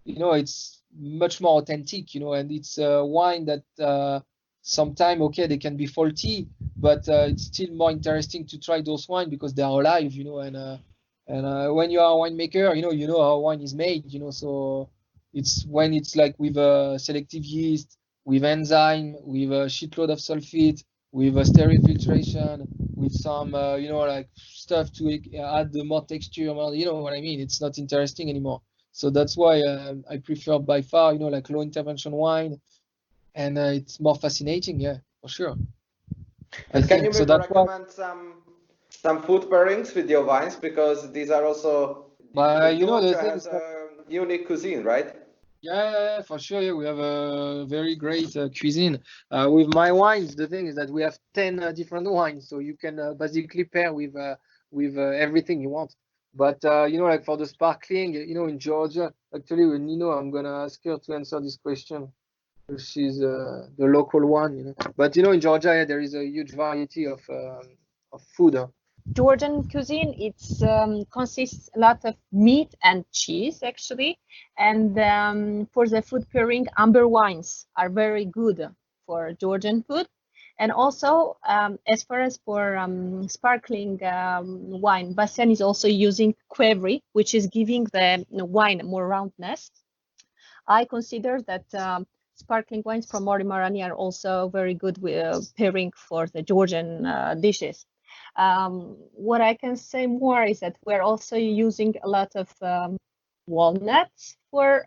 it's much more authentic, and it's a wine that sometimes, okay, they can be faulty, but it's still more interesting to try those wine because they are alive, and when you are a winemaker, you know how wine is made, so it's when it's like with a selective yeast, with enzyme, with a shitload of sulfate, with a stereo filtration, with some, stuff to add the more texture, you know what I mean? It's not interesting anymore. So that's why I prefer by far, low intervention wine, and it's more fascinating, yeah, for sure. And can you maybe recommend some food pairings with your wines, because these are also Georgia has a unique cuisine, right? Yeah, for sure. Yeah, we have a very great cuisine. With my wines, the thing is that we have 10 different wines, so you can basically pair with everything you want. But for the sparkling, in Georgia, actually with Nino, I'm gonna ask her to answer this question. She's the local one, But in Georgia, yeah, there is a huge variety of food. Georgian cuisine, it's consists a lot of meat and cheese actually, and for the food pairing, amber wines are very good for Georgian food. And also, as far as for sparkling wine, Bastian is also using quevri, which is giving the wine more roundness. I consider that sparkling wines from Ori Marani are also very good with pairing for the Georgian dishes. What I can say more is that we're also using a lot of walnuts for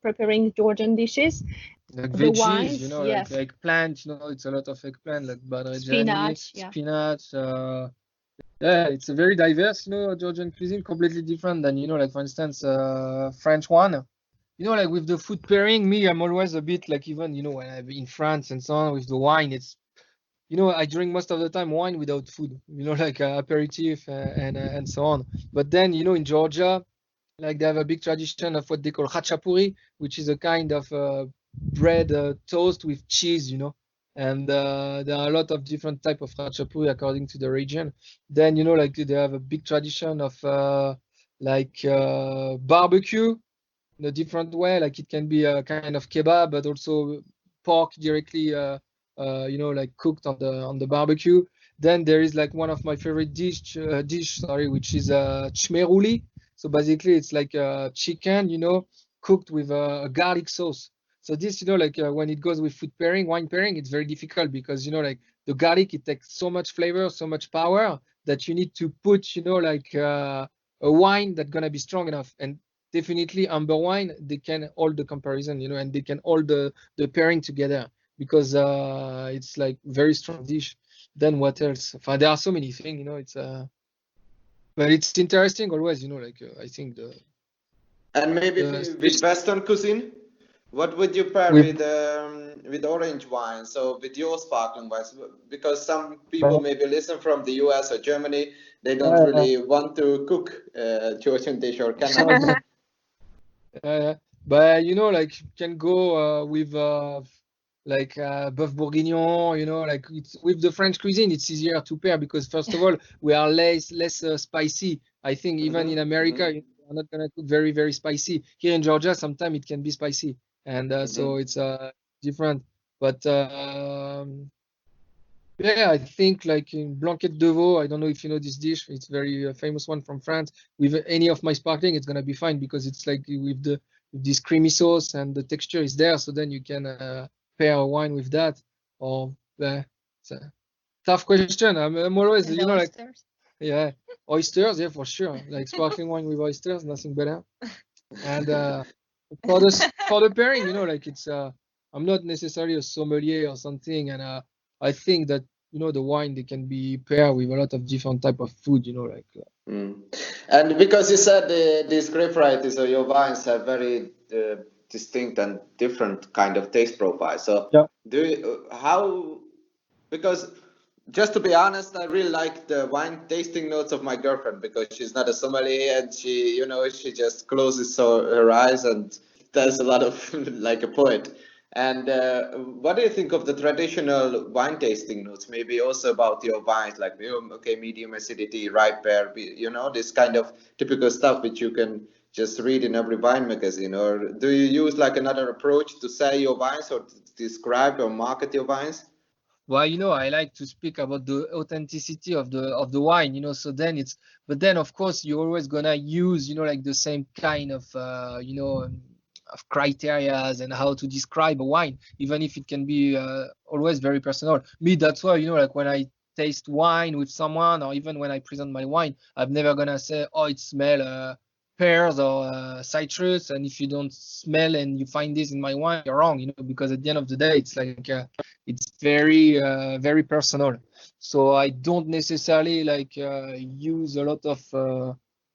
preparing Georgian dishes. Like The veggies, wines, you know, yes. like eggplant, you know, it's a lot of eggplant, like barreggiani, Spinach, yeah. spinach. Yeah, it's a very diverse, you know, Georgian cuisine, completely different than, you know, like for instance, French one. You know, like with the food pairing, me, I'm always a bit like even, you know, when I'm in France and so on with the wine, it's, you know, I drink most of the time wine without food, you know, like aperitif and so on. But then, you know, in Georgia, like they have a big tradition of what they call khachapuri, which is a kind of bread toast with cheese, you know. And there are a lot of different type of khachapuri according to the region. Then, you know, like they have a big tradition of barbecue in a different way. Like it can be a kind of kebab, but also pork directly, you know, like cooked on the barbecue. Then there is like one of my favorite sorry, which is chmeruli. So basically, it's like chicken, you know, cooked with a garlic sauce. So this, you know, like when it goes with food pairing, wine pairing, it's very difficult because, you know, like the garlic, it takes so much flavor, so much power that you need to put, you know, like a wine that's gonna be strong enough. And definitely amber wine, they can hold the comparison, you know, and they can hold the pairing together because it's like very strong dish. Then what else? There are so many things, you know. It's but it's interesting always, you know. Like I think And maybe with Western cuisine, what would you pair with orange wine? So with your sparkling wines, because some people maybe listen from the US or Germany, they don't really want to cook Georgian dish or cannot. But you know, like you can go with like Boeuf Bourguignon, you know, like it's with the French cuisine, it's easier to pair because first of all, we are less spicy. I think even in America, you are not gonna cook very, very spicy. Here in Georgia, sometimes it can be spicy, and so it's different. But yeah, I think like in Blanquette de Veau, I don't know if you know this dish. It's very famous one from France. With any of my sparkling, it's gonna be fine because it's like with this creamy sauce and the texture is there. So then you can pair a wine with that. Or it's a tough question. I'm always, you know, like yeah, oysters, yeah, for sure. Like sparkling wine with oysters, nothing better. And for the pairing, you know, like it's I'm not necessarily a sommelier or something, and I think that, you know, the wine, they can be paired with a lot of different type of food, you know, like. And because you said these grape varieties of your wines have very distinct and different kind of taste profile. So Yeah. do you, how? Because just to be honest, I really like the wine tasting notes of my girlfriend because she's not a sommelier and she, you know, she just closes her eyes and does a lot of like a poet. And what do you think of the traditional wine tasting notes? Maybe also about your wines, like okay, medium acidity, ripe pear, you know, this kind of typical stuff which you can just read in every wine magazine. Or do you use like another approach to sell your wines or to describe or market your wines? Well, you know, I like to speak about the authenticity of the wine, you know. So then but then of course you're always gonna use, you know, like the same kind of you know, of criterias and how to describe a wine, even if it can be always very personal. Me, that's why, you know, like when I taste wine with someone or even when I present my wine, I'm never gonna say, oh, it smell pears or citrus, and if you don't smell and you find this in my wine, you're wrong, you know, because at the end of the day, it's like it's very very personal. So I don't necessarily like use a lot of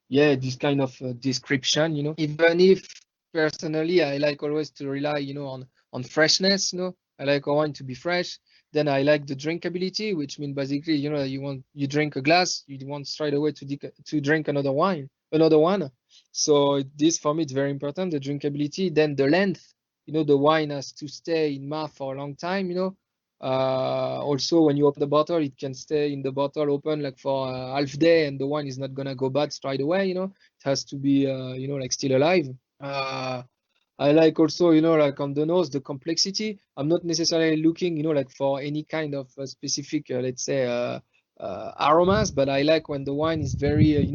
yeah, this kind of description, you know, even if personally I like always to rely, you know, on freshness, you know. I like a wine to be fresh. Then I like the drinkability, which means basically, you know, you drink a glass, you want straight away to drink another one. So this for me it's very important, the drinkability. Then the length, you know, the wine has to stay in mouth for a long time, you know. Also, when you open the bottle, it can stay in the bottle open like for half day, and the wine is not gonna go bad straight away, you know. It has to be, you know, like still alive. I like also, you know, like on the nose, the complexity. I'm not necessarily looking, you know, like for any kind of specific, let's say, aromas, but I like when the wine is very,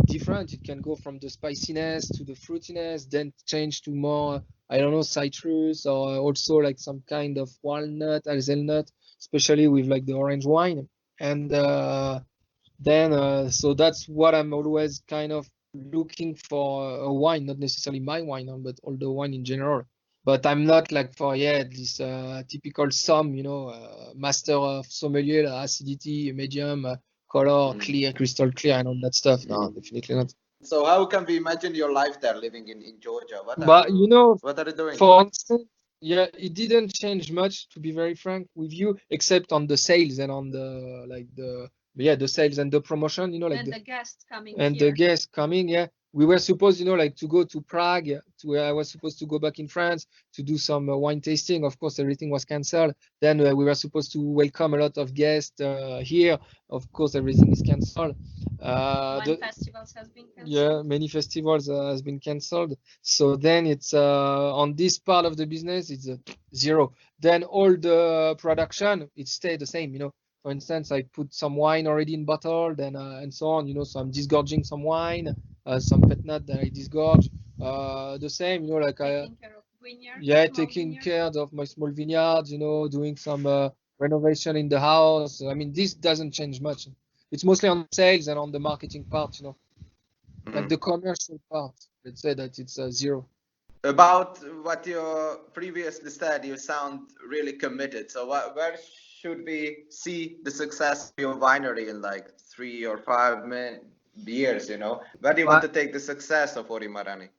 different. It can go from the spiciness to the fruitiness, then change to more, I don't know, citrus, or also like some kind of walnut, hazelnut, especially with like the orange wine. And so that's what I'm always kind of looking for a wine, not necessarily my wine, but all the wine in general. But I'm not like for this typical master of sommelier, acidity, medium, color, clear, crystal clear, and all that stuff. No, definitely not. So how can we imagine your life there living in Georgia? But What are you doing? for instance, yeah, it didn't change much, to be very frank with you, except on the sales and on the sales and the promotion, like And the guests coming and here. the guests coming. Yeah, we were supposed, like to go to Prague, to where I was supposed to go back in France to do some wine tasting. Of course, everything was cancelled. Then we were supposed to welcome a lot of guests here. Of course, everything is cancelled. Wine festivals has been cancelled. Yeah, many festivals has been cancelled. So then it's on this part of the business, it's zero. Then all the production, it stayed the same. For instance, I put some wine already in bottle, then and so on. So I'm disgorging some wine, some pet nut that I disgorge. The same. Like Taking care of vineyard. yeah, small taking vineyard. care of my small vineyards. Doing some renovation in the house. I mean, this doesn't change much. It's mostly on sales and on the marketing part. Like the commercial part, let's say that it's zero. About what you previously said, you sound really committed. So where should we see the success of your winery in like 3 or 5 years? Where do you want to take the success of Ori Marani?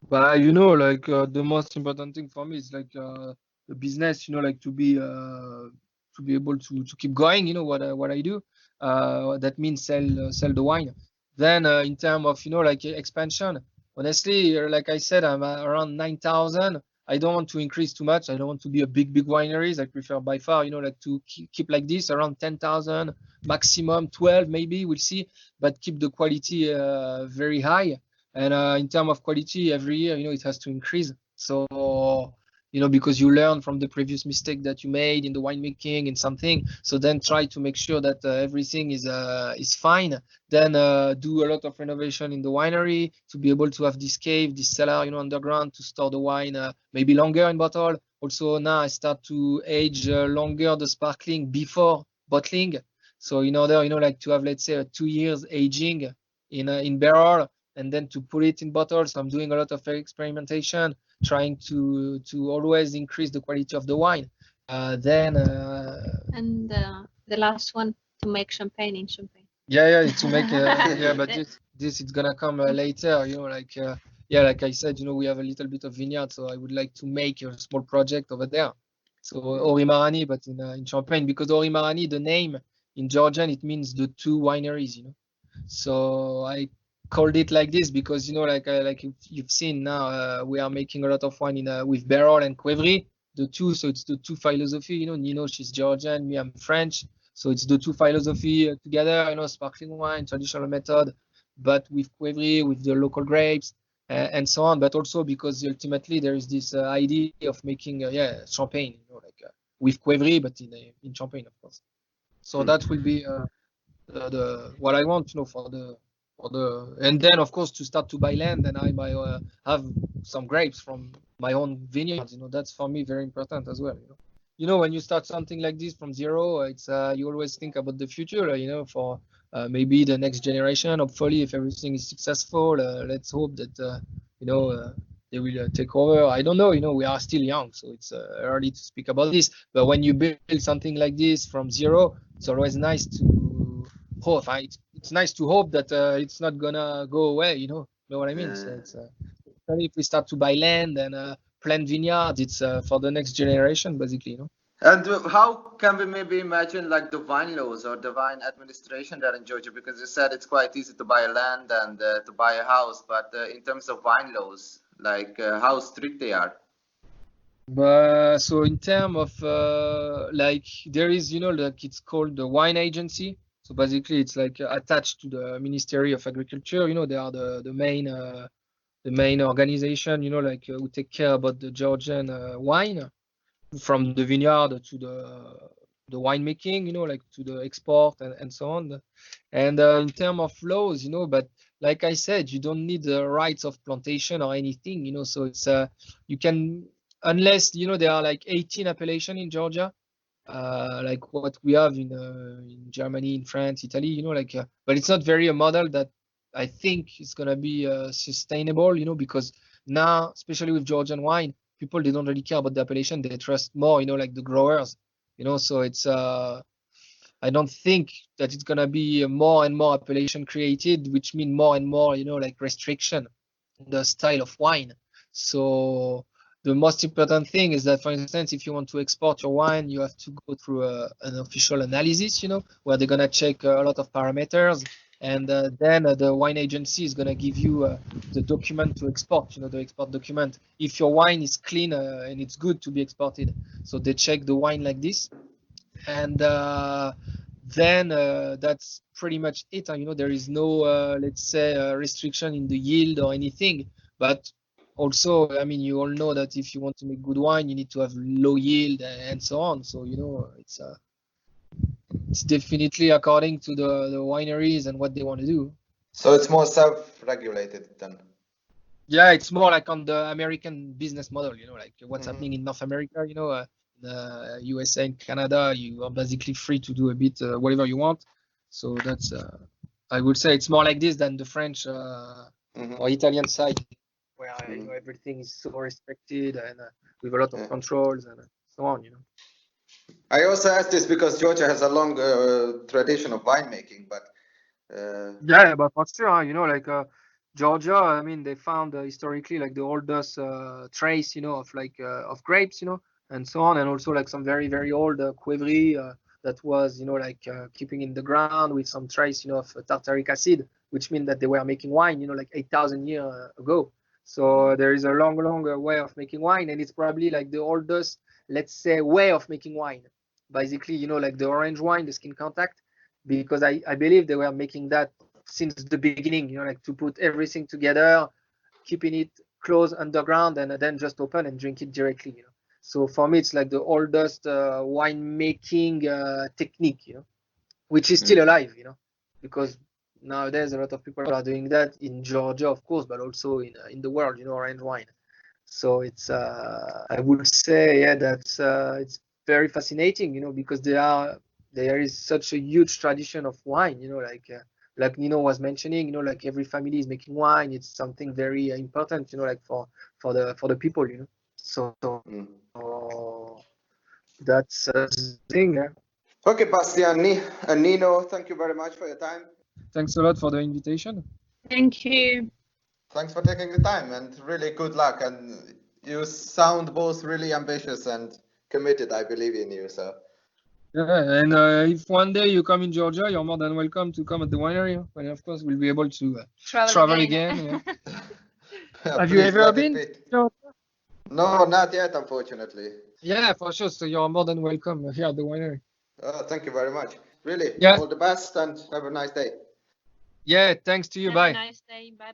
But like the most important thing for me is like the business. Like to be able to keep going. What I do. That means sell the wine. Then in terms of like expansion, honestly, like I said, I'm around 9,000. I don't want to increase too much. I don't want to be a big wineries. I prefer by far, like to keep like this around 10,000, maximum 12 maybe. We'll see, but keep the quality very high. And in terms of quality, every year, it has to increase. So, because you learn from the previous mistake that you made in the winemaking and something. So then try to make sure that everything is fine. Then do a lot of renovation in the winery to be able to have this cave, this cellar, underground to store the wine maybe longer in bottle. Also now I start to age longer the sparkling before bottling. So in order, like to have, let's say, a 2 years aging in barrel, and then to put it in bottles. I'm doing a lot of experimentation, trying to always increase the quality of the wine. And the last one, to make champagne in Champagne. Yeah, to make but this is gonna come later. Like I said, we have a little bit of vineyard, so I would like to make a small project over there. So Ori Marani, but in Champagne, because Ori Marani, the name in Georgian, it means the two wineries. So I called it like this because like you've seen now, we are making a lot of wine with barrel and Cuevri, the two. So it's the two philosophy. Nino, she's Georgian, me, I'm French. So it's the two philosophy together. Sparkling wine, traditional method, but with Cuevri, with the local grapes, and so on. But also because ultimately there is this idea of making champagne, with Cuevri, but in Champagne, of course. So that will be the what I want, for the and then of course to start to buy land, and I might have some grapes from my own vineyards. That's for me very important as well. When you start something like this from zero, it's you always think about the future. For maybe the next generation. Hopefully, if everything is successful, let's hope that they will take over. I don't know. We are still young, so it's early to speak about this. But when you build something like this from zero, it's always nice to hope. It's nice to hope that it's not gonna go away. Know what I mean? So it's only if we start to buy land and plant vineyards, it's for the next generation, basically. And how can we maybe imagine like the wine laws or the wine administration there in Georgia? Because you said it's quite easy to buy a land and to buy a house, but in terms of wine laws, like how strict they are? So in terms of like there is, like it's called the wine agency. So basically it's like attached to the Ministry of Agriculture. They are the main organization, like who take care about the Georgian wine, from the vineyard to the winemaking, you know, like to the export and so on. And in terms of laws, you know, but like I said, you don't need the rights of plantation or anything, you know. So it's you can, unless you know there are like 18 appellation in Georgia, like what we have in Germany, in France, Italy, you know, like but it's not very a model that I think is gonna be sustainable, you know, because now, especially with Georgian wine, people they don't really care about the appellation, they trust more, you know, like the growers, you know. So it's I don't think that it's gonna be more and more appellation created, which mean more and more, you know, like restriction in the style of wine. So the most important thing is that, for instance, if you want to export your wine, you have to go through an official analysis, you know, where they're gonna check a lot of parameters, and then the wine agency is gonna give you the document to export, you know, the export document. If your wine is clean and it's good to be exported, so they check the wine like this, and then that's pretty much it. You know, there is no, let's say, restriction in the yield or anything. But also, I mean, you all know that if you want to make good wine, you need to have low yield and so on. So, you know, it's definitely according to the wineries and what they want to do. So it's more self-regulated then. Yeah, it's more like on the American business model, you know, like what's happening in North America, you know, the USA and Canada, you are basically free to do a bit whatever you want. So that's, I would say it's more like this than the French or Italian side, where you know, everything is so restricted and with a lot of controls and so on, you know. I also asked this because Georgia has a long tradition of winemaking, but yeah, but for sure, you know, like Georgia, I mean, they found historically like the oldest trace, you know, of like of grapes, you know, and so on, and also like some very very old Cuivri that was, you know, like keeping in the ground with some trace, you know, of tartaric acid, which means that they were making wine, you know, like 8,000 years ago. So there is a long way of making wine, and it's probably like the oldest, let's say, way of making wine. Basically, you know, like the orange wine, the skin contact, because I believe they were making that since the beginning, you know, like to put everything together, keeping it close underground, and then just open and drink it directly, you know. So for me, it's like the oldest winemaking technique, you know, which is still alive, you know, because nowadays a lot of people are doing that in Georgia, of course, but also in the world, you know, orange wine. So it's I would say, yeah, that's it's very fascinating, you know, because there is such a huge tradition of wine, you know, like Nino was mentioning, you know, like every family is making wine. It's something very important, you know, like for the people, you know. So that's the thing. Yeah. okay, Bastian and Nino, thank you very much for your time. Thanks a lot for the invitation. Thank you. Thanks for taking the time, and really good luck. And you sound both really ambitious and committed. I believe in you. So yeah, and if one day you come in Georgia, you're more than welcome to come at the winery, and of course we'll be able to travel again. Yeah. Have you ever been? No, not yet, unfortunately. Yeah, for sure. So you're more than welcome here at the winery. Thank you very much. Really, yeah. All the best and have a nice day. Yeah, thanks to you. Have Bye. a nice day. Bye.